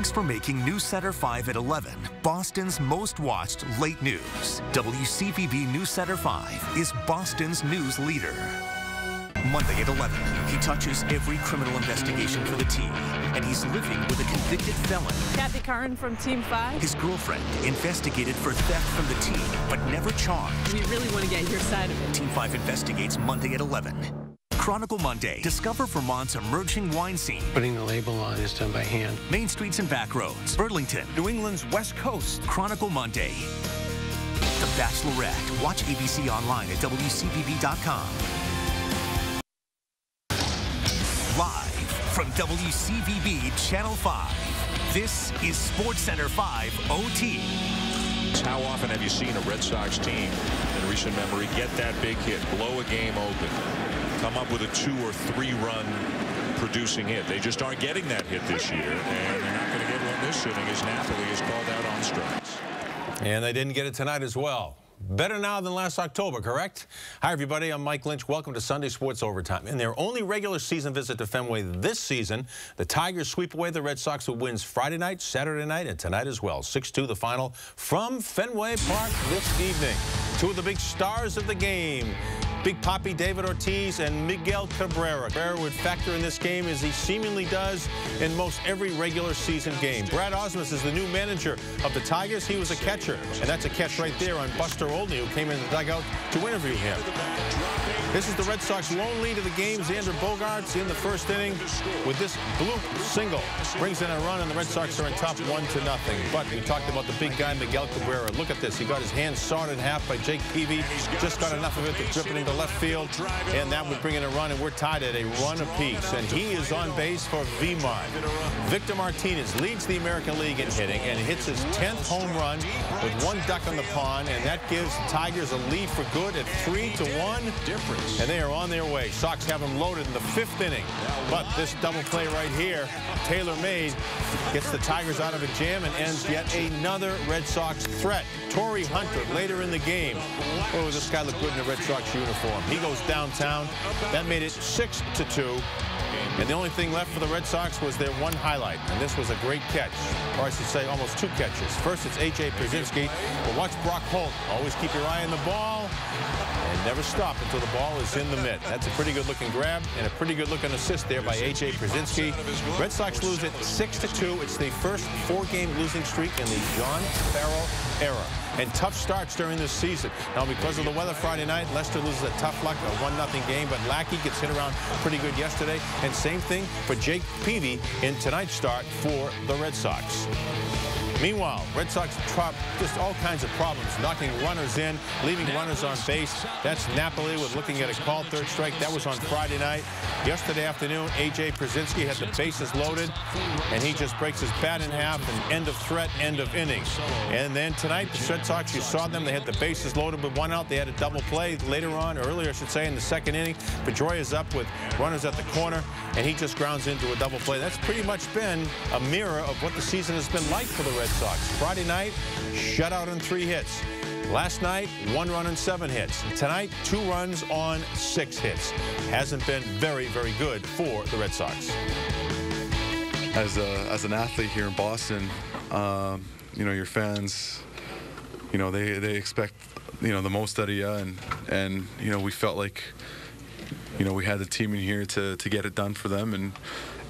Thanks for making News Center 5 at 11 Boston's most watched late news. WCVB News Center 5 is Boston's news leader. Monday at 11, he touches every criminal investigation for the team, and he's living with a convicted felon. Kathy Curran from Team 5. His girlfriend investigated for theft from the team, but never charged. We really want to get your side of it. Team 5 investigates Monday at 11. Chronicle Monday. Discover Vermont's emerging wine scene. Putting the label on is done by hand. Main streets and back roads. Burlington. New England's West Coast. Chronicle Monday. The Bachelorette. Watch ABC online at WCVB.com. Live from WCVB Channel 5, this is SportsCenter 5 OT. How often have you seen a Red Sox team in recent memory get that big hit, blow a game open, come up with a 2 or 3 run producing hit? They just aren't getting that hit this year, and they're not going to get one this inning as Napoli is called out on strikes. And they didn't get it tonight as well. Better now than last October, correct? Hi, everybody. I'm Mike Lynch. Welcome to Sunday Sports Overtime. In their only regular season visit to Fenway this season, the Tigers sweep away the Red Sox, who wins Friday night, Saturday night, and tonight as well. 6-2 the final from Fenway Park this evening. Two of the big stars of the game, Big Papi David Ortiz and Miguel Cabrera. Cabrera would factor in this game as he seemingly does in most every regular season game. Brad Osmus is the new manager of the Tigers. He was a catcher, and that's a catch right there on Buster Olney, who came in the dugout to interview him. This is the Red Sox lone lead of the game. Xander Bogaerts in the first inning with this bloop single. Brings in a run, and the Red Sox are in top 1-0. But we talked about the big guy, Miguel Cabrera. Look at this. He got his hand sawed in half by Jake Peavy. Just got enough of it to drip it into left field, and that would bring in a run, and we're tied at a run apiece. And he is on base for VMART. Victor Martinez leads the American League in hitting and hits his 10th home run with 1 duck on the pond, and that gives the Tigers a lead for good at 3-1. And they are on their way. Sox have them loaded in the 5th inning. But this double play right here, tailor-made, gets the Tigers out of a jam and ends yet another Red Sox threat. Torrey Hunter later in the game. Oh, this guy looked good in a Red Sox uniform. He goes downtown. That made it 6-2. And the only thing left for the Red Sox was their one highlight, and this was a great catch, or I should say almost 2 catches. First, it's A.J. Przinsky, but watch Brock Holt. Always keep your eye on the ball and never stop until the ball is in the mitt. That's a pretty good-looking grab and a pretty good-looking assist there by A.J. Przinsky. Red Sox lose it 6-2. It's the first 4-game losing streak in the John Farrell era. And tough starts during this season. Now, because of the weather Friday night, Lester loses a tough luck, a 1-0 game, but Lackey gets hit around pretty good yesterday. And same thing for Jake Peavy in tonight's start for the Red Sox. Meanwhile, Red Sox just all kinds of problems, knocking runners in, leaving runners on base. That's Napoli with looking at a called 3rd strike. That was on Friday night. Yesterday afternoon, A.J. Przinsky had the bases loaded, and he just breaks his bat in half, and end of threat, end of inning. And then tonight, the Red Sox, you saw them. They had the bases loaded with 1 out. They had a double play later on, earlier I should say, in the 2nd inning. Pedroia's up with runners at the corner, and he just grounds into a double play. That's pretty much been a mirror of what the season has been like for the Red Sox. Friday night, shutout on 3 hits. Last night, 1 run on 7 hits. Tonight, 2 runs on 6 hits. Hasn't been very, very good for the Red Sox. As an athlete here in Boston, you know, your fans, you know, they expect, you know, the most out of you, and you know, we felt like, you know, we had the team in here to get it done for them, and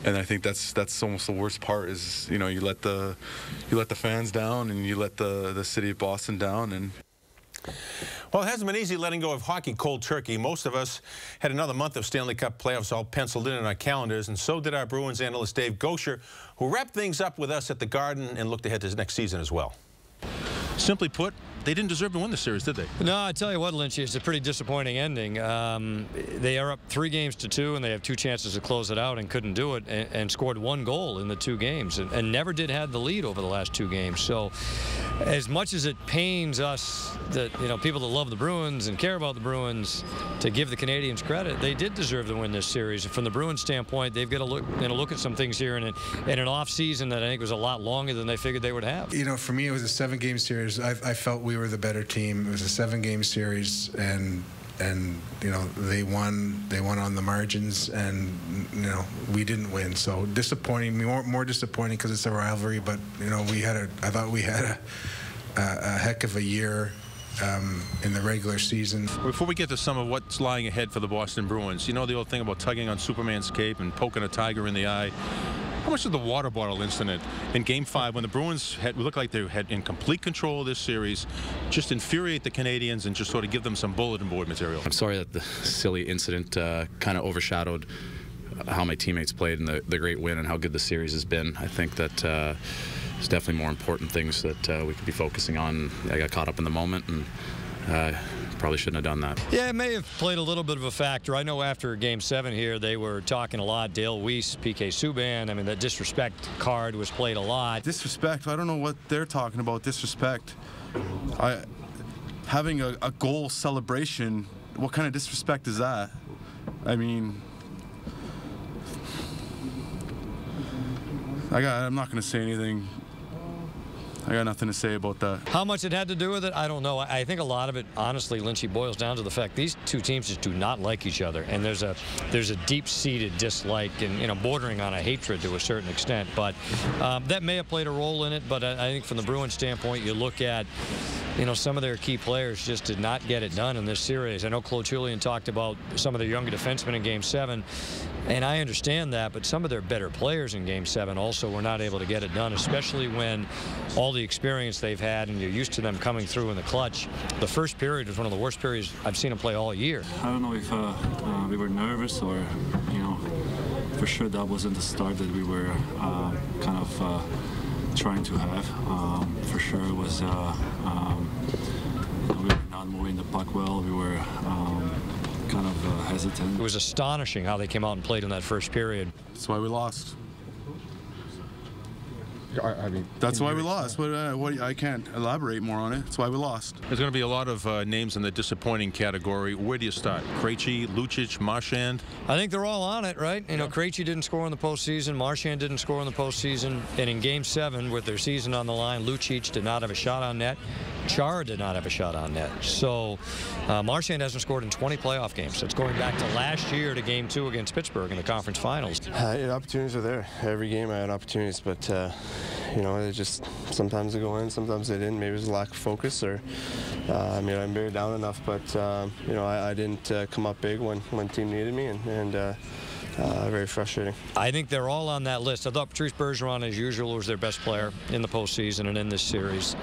I think that's almost the worst part is, you know, you let the fans down and you let the city of Boston down. And well, it hasn't been easy letting go of hockey cold turkey. Most of us had another month of Stanley Cup playoffs all penciled in our calendars, and so did our Bruins analyst Dave Gosher, who wrapped things up with us at the Garden and looked ahead to next season as well. Simply put, they didn't deserve to win the series, did they? No, I tell you what, Lynch, it's a pretty disappointing ending. They are up 3-2, and they have 2 chances to close it out and couldn't do it, and scored 1 goal in the 2 games, and never did have the lead over the last 2 games. So as much as it pains us that, you know, people that love the Bruins and care about the Bruins, to give the Canadians credit, they did deserve to win this series. From the Bruins standpoint, they've got to look at some things here in an off season that I think was a lot longer than they figured they would have. You know, for me, it was a 7-game series. I felt we were the better team. It was a 7-game series, and you know, they won on the margins, and you know, we didn't win. So disappointing, more disappointing because it's a rivalry. But you know, I thought we had a heck of a year in the regular season. Before we get to some of what's lying ahead for the Boston Bruins, you know the old thing about tugging on Superman's cape and poking a tiger in the eye. How much of the water bottle incident in Game 5, when the Bruins looked like they had in complete control of this series, just infuriate the Canadians and just sort of give them some bulletin board material? I'm sorry that the silly incident kind of overshadowed how my teammates played and the great win and how good the series has been. I think that there's definitely more important things that we could be focusing on. I got caught up in the moment and probably shouldn't have done that. Yeah, it may have played a little bit of a factor. I know after Game 7 here, they were talking a lot. Dale Weiss, PK Subban. I mean, that disrespect card was played a lot. Disrespect? I don't know what they're talking about. Disrespect. Having a goal celebration, what kind of disrespect is that? I mean, I'm not going to say anything. I got nothing to say about that. How much it had to do with it, I don't know. I think a lot of it, honestly, Lynchy, boils down to the fact these two teams just do not like each other, and there's a deep-seated dislike and, you know, bordering on a hatred to a certain extent. But that may have played a role in it. But I think from the Bruins standpoint, you look at, you know, some of their key players just did not get it done in this series. I know Claude Julien talked about some of their younger defensemen in Game 7, and I understand that, but some of their better players in Game 7 also were not able to get it done, especially when all the experience they've had and you're used to them coming through in the clutch. The first period was one of the worst periods I've seen them play all year. I don't know if we were nervous or, you know, for sure that wasn't the start that we were kind of trying to have. For sure it was, we were not moving the puck well. We were kind of hesitant. It was astonishing how they came out and played in that first period. That's why we lost. I mean, that's why we lost. I can't elaborate more on it. That's why we lost. There's going to be a lot of names in the disappointing category. Where do you start? Krejci, Lucic, Marchand? I think they're all on it, right? You know, Krejci didn't score in the postseason. Marchand didn't score in the postseason. And in Game 7, with their season on the line, Lucic did not have a shot on net. Chara did not have a shot on net. So Marchand hasn't scored in 20 playoff games. It's going back to last year to Game 2 against Pittsburgh in the conference finals. Opportunities are there. Every game I had opportunities, but you know, it just sometimes they go in, sometimes they didn't. Maybe it was a lack of focus, or I mean, I'm very down enough, but you know, I didn't come up big when team needed me, and very frustrating. I think they're all on that list. I thought Patrice Bergeron, as usual, was their best player in the postseason and in this series.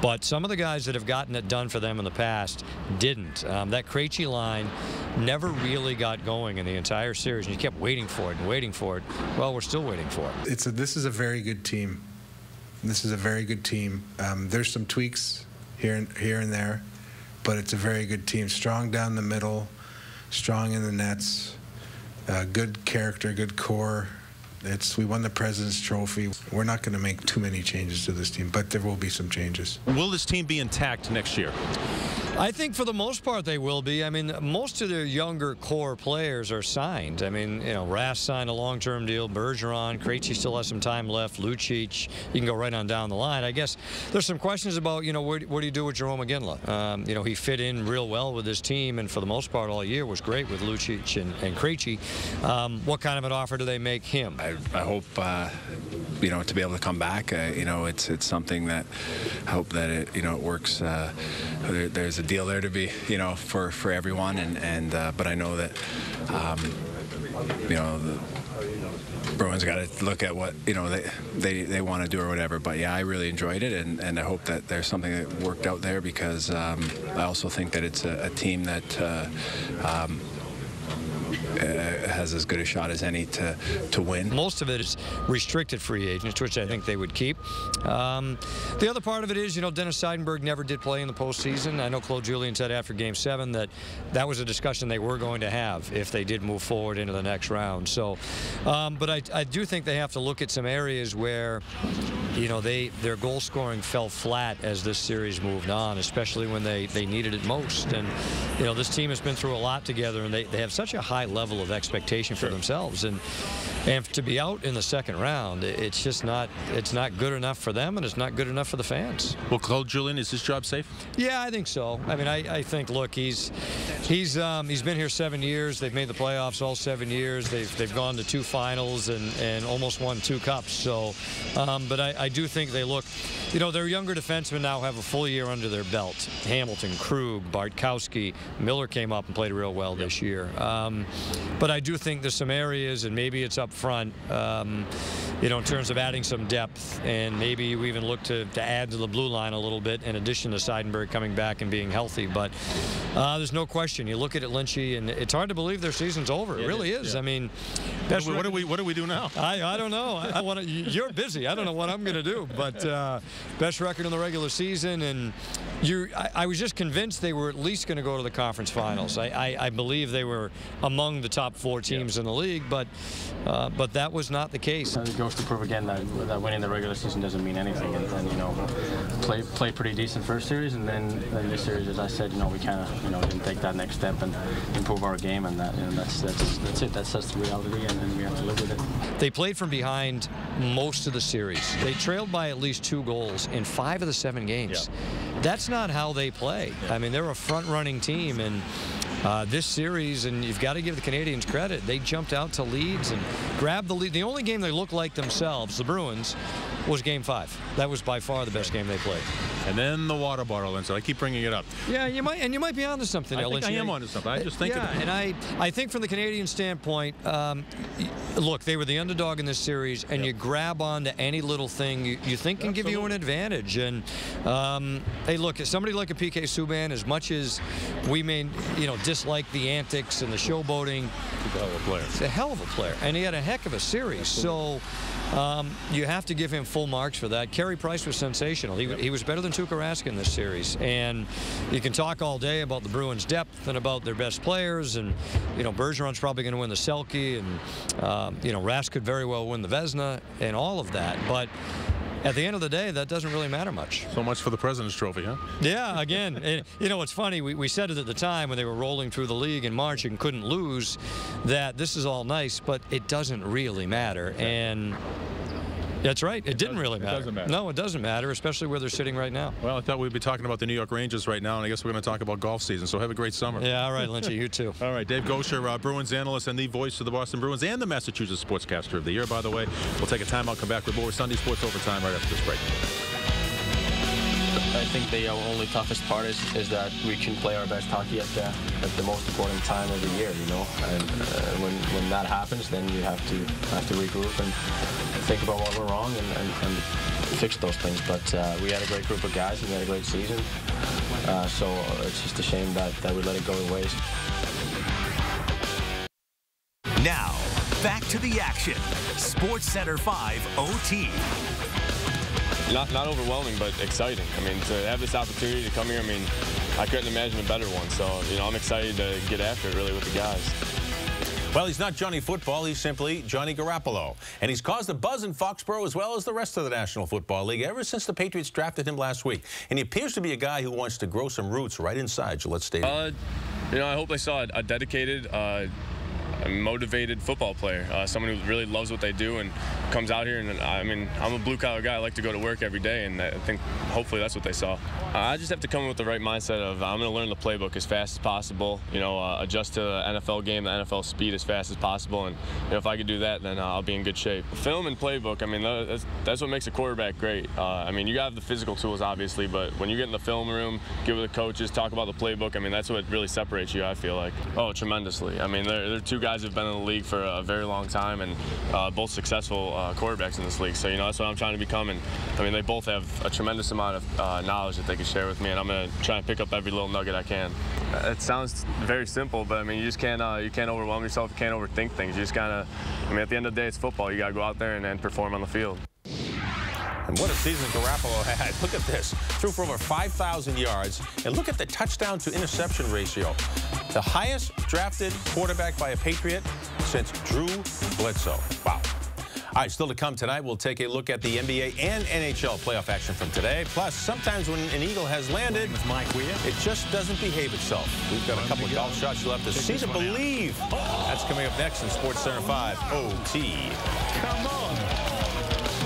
But some of the guys that have gotten it done for them in the past didn't. That Krejci line never really got going in the entire series, and you kept waiting for it and waiting for it. Well, we're still waiting for it. This is a very good team. This is a very good team. There's some tweaks here and there, but it's a very good team. Strong down the middle, strong in the nets. Good character, good core. We won the President's Trophy. We're not going to make too many changes to this team, but there will be some changes. Will this team be intact next year? I think for the most part they will be. I mean, most of their younger core players are signed. I mean, you know, Rask signed a long-term deal. Bergeron, Krejci still has some time left. Lucic, you can go right on down the line. I guess there's some questions about, you know, what do you do with Jarome Iginla? You know, he fit in real well with his team, and for the most part all year was great with Lucic and Krejci. What kind of an offer do they make him? I hope, you know, to be able to come back. You know, it's something that I hope that it works. There's a deal there to be, you know, for everyone, but I know that, you know, the Bruins got to look at what, you know, they want to do or whatever. But yeah, I really enjoyed it, and I hope that there's something that worked out there, because I also think that it's a team that has as good a shot as any to win. Most of it is restricted free agents, which I think they would keep. The other part of it is, you know, Dennis Seidenberg never did play in the postseason. I know Claude Julien said after Game 7 that was a discussion they were going to have if they did move forward into the next round. So, but I do think they have to look at some areas where you know, their goal scoring fell flat as this series moved on, especially when they needed it most. And, you know, this team has been through a lot together, and they have such a high level of expectation for themselves. And to be out in the second round, it's just not good enough for them, and it's not good enough for the fans. Well, Claude Julien, is his job safe? Yeah, I think so. I mean, I think, look, he's been here 7 years. They've made the playoffs all 7 years. They've gone to 2 finals and almost won 2 cups. So, but I do think they look, you know, their younger defensemen now have a full year under their belt. Hamilton, Krug, Bartkowski, Miller came up and played real well this year. But I do think there's some areas, and maybe it's up front, you know, in terms of adding some depth, and maybe you even look to add to the blue line a little bit in addition to Seidenberg coming back and being healthy. But there's no question. You look at it, Lynchy, and it's hard to believe their season's over. It really is. Yeah. I mean, what do we do now? I don't know. You're busy. I don't know what I'm going to do. But best record in the regular season, and I was just convinced they were at least going to go to the conference finals. I believe they were among the top 4 teams in the league, but that was not the case. It goes to prove again that winning the regular season doesn't mean anything, and you know, play pretty decent first series, and then this series, as I said, you know, we kind of, you know, didn't take that next step and improve our game, and that's it. That's the reality, and we have to live with it. They played from behind most of the series. They trailed by at least 2 goals in 5 of the 7 games. Yeah. That's not how they play. I mean, they're a front-running team, and this series, and you've got to give the Canadians credit, they jumped out to leads and grabbed the lead. The only game they looked like themselves, the Bruins, was Game 5. That was by far the best game they played. And then the water bottle incident. I keep bringing it up. Yeah, you might be onto something. I think I am onto something. I just think. Yeah, and I think from the Canadian standpoint, look, they were the underdog in this series, and you grab onto any little thing you think can give you an advantage. And hey, look, somebody like a PK Subban, as much as we may, you know, dislike the antics and the showboating, he's a hell of a player. He's a hell of a player, and he had a heck of a series. So. You have to give him full marks for that. Carey Price was sensational. He was better than Tuukka Rask in this series. And you can talk all day about the Bruins' depth and about their best players. And, you know, Bergeron's probably going to win the Selke. And, you know, Rask could very well win the Vezina and all of that. But at the end of the day, that doesn't really matter much. So much for the President's Trophy, huh? Yeah, again, you know, it's funny. We said it at the time when they were rolling through the league in March and couldn't lose, that this is all nice, but it doesn't really matter. And that's right. It didn't really matter. It doesn't matter. No, it doesn't matter, especially where they're sitting right now. Well, I thought we'd be talking about the New York Rangers right now, and I guess we're going to talk about golf season. So have a great summer. Yeah, all right, Lynchy, you too. All right, Dave Gosher, Bruins analyst and the voice of the Boston Bruins and the Massachusetts Sportscaster of the Year, by the way. We'll take a timeout, come back with more Sunday Sports Overtime right after this break. I think the only toughest part is that we can play our best hockey at the most important time of the year, you know. And when that happens, then you have to regroup and think about what went wrong and fix those things. But we had a great group of guys and we had a great season. So it's just a shame that we let it go to waste. Now, back to the action. SportsCenter 5 OT. Not overwhelming, but exciting. I mean, to have this opportunity to come here, I mean, I couldn't imagine a better one. So, you know, I'm excited to get after it, really, with the guys. Well, he's not Johnny Football. He's simply Johnny Garoppolo. And he's caused a buzz in Foxborough as well as the rest of the National Football League ever since the Patriots drafted him last week. And he appears to be a guy who wants to grow some roots right inside Gillette Stadium. You know, I hope they saw a dedicated, a motivated football player, someone who really loves what they do and comes out here. And I mean, I'm a blue-collar guy. I like to go to work every day, and I think hopefully that's what they saw. I just have to come in with the right mindset of I'm going to learn the playbook as fast as possible, you know, adjust to the NFL game, the NFL speed as fast as possible, and you know, if I could do that, then I'll be in good shape. Film and playbook, I mean, that's what makes a quarterback great. I mean, you have the physical tools, obviously, but when you get in the film room, get with the coaches, talk about the playbook, I mean, that's what really separates you, I feel like. Oh, tremendously. I mean, they're two guys who've been in the league for a very long time, and both successful quarterbacks in this league. So, you know, that's what I'm trying to become. And I mean, they both have a tremendous amount of knowledge that they can share with me, and I'm going to try and pick up every little nugget I can. It sounds very simple, but I mean, you just can't overwhelm yourself. You can't overthink things. You just gotta, I mean, at the end of the day, it's football. You got to go out there and perform on the field. And what a season Garoppolo had. Look at this. Threw for over 5,000 yards. And look at the touchdown to interception ratio. The highest drafted quarterback by a Patriot since Drew Bledsoe. Wow. All right, still to come tonight, we'll take a look at the NBA and NHL playoff action from today. Plus, sometimes when an Eagle has landed, it just doesn't behave itself. We've got a couple of golf shots you'll have to see to believe. That's coming up next in SportsCenter 5 OT. Come on,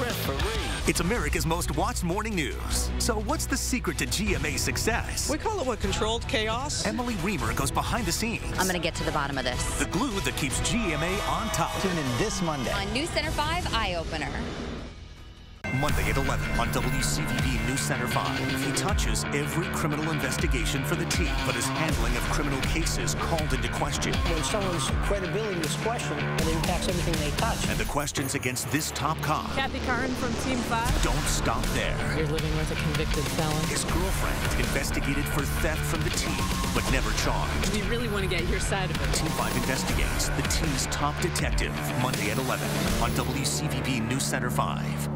referee. It's America's most watched morning news. So what's the secret to GMA's success? We call it what, controlled chaos? Emily Reamer goes behind the scenes. I'm going to get to the bottom of this. The glue that keeps GMA on top. Tune in this Monday on NewsCenter 5 Eye Opener. Monday at 11 on WCVB News Center 5. He touches every criminal investigation for the team, but his handling of criminal cases called into question. When someone's credibility is questioned, it impacts everything they touch. And the questions against this top cop. Kathy Curran from Team 5. Don't stop there. You're living with a convicted felon. His girlfriend investigated for theft from the team, but never charged. We really want to get your side of it. Team 5 investigates the team's top detective. Monday at 11 on WCVB News Center 5.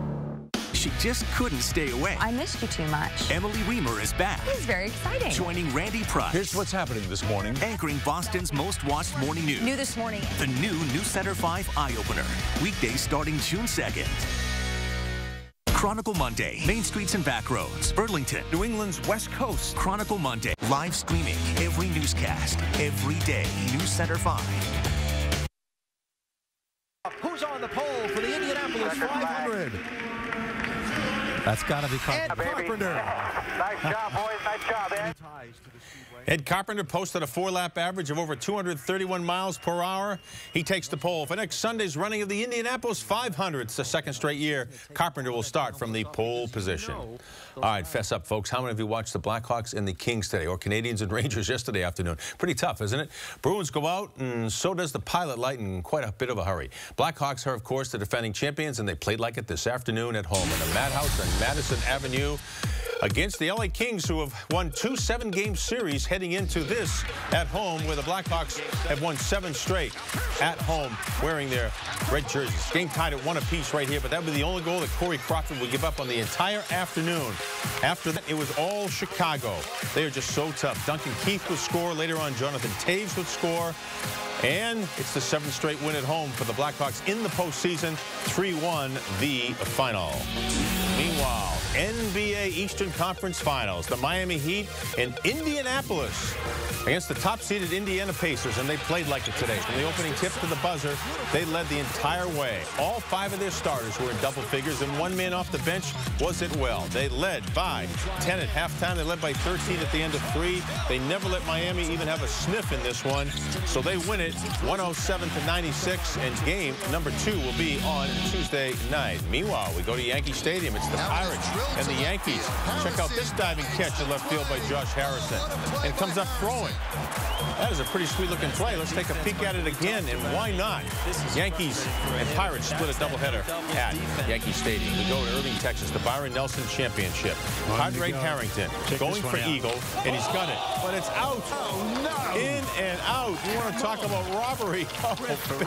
She just couldn't stay away. I missed you too much. Emily Reamer is back. It's very exciting. Joining Randy Price. Here's what's happening this morning. Anchoring Boston's most watched morning news. New this morning. The new News Center 5 Eye Opener. Weekdays starting June 2nd. Chronicle Monday. Main streets and back roads. Burlington. New England's West Coast. Chronicle Monday. Live streaming. Every newscast. Every day. News Center 5. Who's on the pole for the Indianapolis 500? That's got to be Carpenter. Nice job, boys. Nice job, Ed. Ed Carpenter posted a 4-lap average of over 231 miles per hour. He takes the pole for next Sunday's running of the Indianapolis 500. It's the second straight year Carpenter will start from the pole position. All right, fess up, folks. How many of you watched the Blackhawks and the Kings today, or Canadians and Rangers yesterday afternoon? Pretty tough, isn't it? Bruins go out, and so does the Pilot Light in quite a bit of a hurry. Blackhawks are, of course, the defending champions, and they played like it this afternoon at home in the Madhouse on Madison Avenue against the LA Kings, who have won 2 7-game series heading into this at home, where the Blackhawks have won 7 straight at home wearing their red jerseys. Game tied at 1 apiece right here, but that would be the only goal that Corey Crawford would give up on the entire afternoon. After that, it was all Chicago. They are just so tough. Duncan Keith would score. Later on, Jonathan Taves would score. And it's the 7th straight win at home for the Blackhawks in the postseason. 3-1 the final. Meanwhile, NBA Eastern Conference Finals. The Miami Heat in Indianapolis against the top-seeded Indiana Pacers, and they played like it today. From the opening tip to the buzzer, they led the entire way. All 5 of their starters were in double figures, and 1 man off the bench was it well. They led by 10 at halftime. They led by 13 at the end of 3. They never let Miami even have a sniff in this one, so they win it 107-96, and game number 2 will be on Tuesday night. Meanwhile, we go to Yankee Stadium. It's the Pirates and the Yankees. Check out this diving catch in left field by Josh Harrison. And comes up throwing. That is a pretty sweet-looking play. Let's take a peek at it again, and why not? Yankees and Pirates split a doubleheader at Yankee Stadium. We go to Irving, Texas, the Byron Nelson Championship. Padre Harrington going for Eagle, and he's got it. But it's out. Oh, no. In and out. You want to talk about robbery? Oh,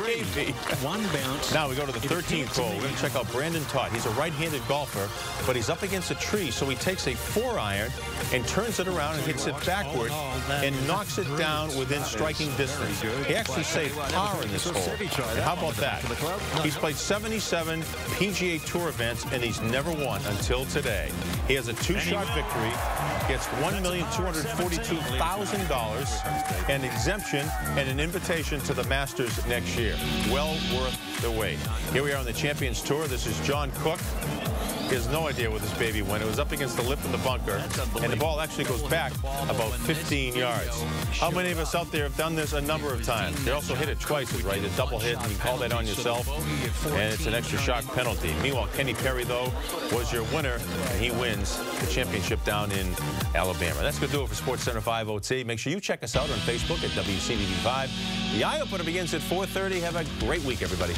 baby. 1 bounce. Now we go to the 13th hole. We're going to check out Brandon Todd. He's a right-handed golfer, but he's up against a tree, so he takes a 4-iron and turns it around and hits it backward and knocks it down within striking distance. He actually saved par in this hole. And how about that? He's played 77 PGA Tour events, and he's never won until today. He has a 2-shot victory, gets $1,242,000, an exemption, and an invitation to the Masters next year. Well worth the wait. Here we are on the Champions Tour. This is John Cook. He has no idea where this baby went. It was up against the lip of the bunker, and the ball actually goes back about 15 yards. How many of us out there have done this a number of times? They also hit it twice, right? A double hit, and you call that on yourself, and it's an extra shot penalty. Meanwhile, Kenny Perry, though, was your winner, and he wins the championship down in Alabama. That's going to do it for SportsCenter 5 OT. Make sure you check us out on Facebook at WCVB-TV. The Eye Opener begins at 4:30. Have a great week, everybody.